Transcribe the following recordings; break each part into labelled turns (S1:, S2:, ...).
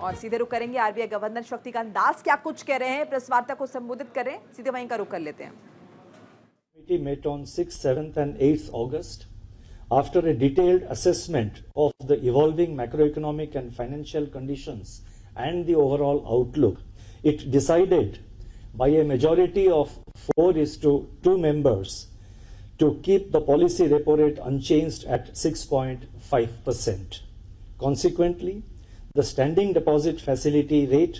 S1: और सीधे रुक करेंगे आरबीआई गवर्नर शक्तिकांत दास क्या कुछ कह रहे हैं, प्रेस वार्ता को संबोधित कर रहे हैं, सीधे वहीं का रुख कर लेते हैं।
S2: Committee met on 6th, 7th and 8th August after a detailed assessment of the evolving macroeconomic and financial conditions and the overall outlook. It decided by a majority of 4:2 members to keep the policy repo rate unchanged at 6.5%. Consequently, the standing deposit facility rate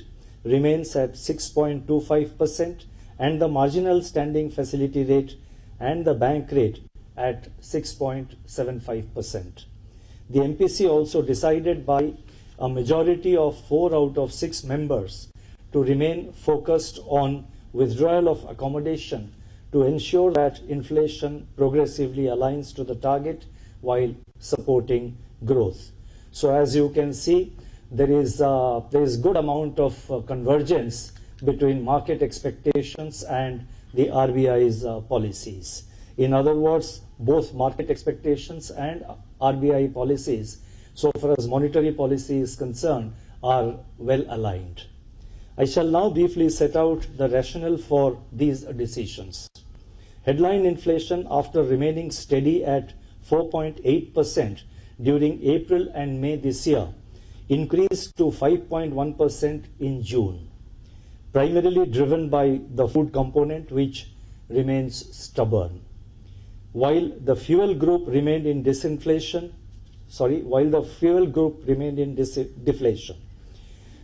S2: remains at 6.25% and the marginal standing facility rate and the bank rate at 6.75%. The MPC also decided by a majority of 4 out of 6 members to remain focused on withdrawal of accommodation to ensure that inflation progressively aligns to the target while supporting growth. So as you can see, there is good amount of convergence between market expectations and the RBI's policies. In other words, both market expectations and RBI policies, so far as monetary policy is concerned, are well aligned. I shall now briefly set out the rationale for these decisions. Headline inflation, after remaining steady at 4.8% during April and May this year, increased to 5.1% in June, primarily driven by the food component, which remains stubborn. While the fuel group remained in deflation.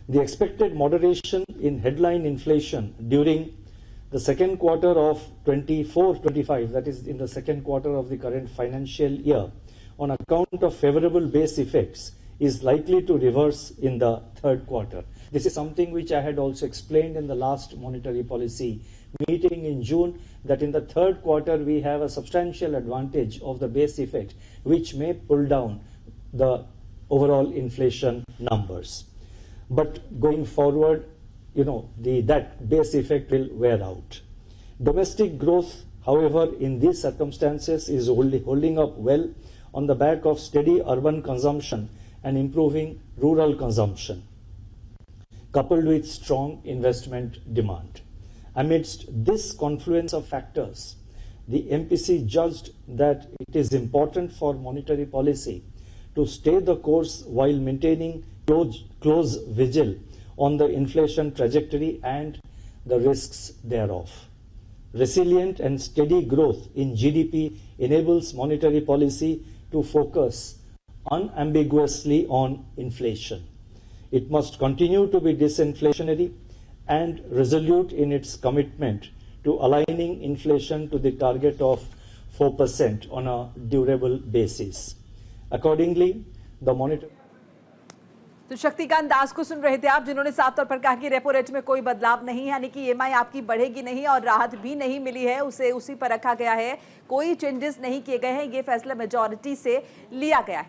S2: The expected moderation in headline inflation during the second quarter of 24-25, that is in the second quarter of the current financial year, on account of favorable base effects, is likely to reverse in the third quarter. This is something which I had also explained in the last monetary policy meeting in June, that in the third quarter we have a substantial advantage of the base effect, which may pull down the overall inflation numbers. But going forward, that base effect will wear out. Domestic growth, however, in these circumstances is holding up well on the back of steady urban consumption and improving rural consumption, coupled with strong investment demand. Amidst this confluence of factors, the MPC judged that it is important for monetary policy to stay the course while maintaining close vigil on the inflation trajectory and the risks thereof. Resilient and steady growth in GDP enables monetary policy to focus unambiguously on inflation. It must continue to be disinflationary and resolute in its commitment to aligning inflation to the target of 4% on a durable basis. Accordingly, the monetary
S1: तो शक्तिकांत दास को सुन रहे थे आप, जिन्होंने साफ तौर पर कहा कि रेपो रेट में कोई बदलाव नहीं है, यानी कि ईएमआई आपकी बढ़ेगी नहीं और राहत भी नहीं मिली है, उसे उसी पर रखा गया है, कोई चेंजेस नहीं किए गए हैं, ये फैसला मेजॉरिटी से लिया गया है।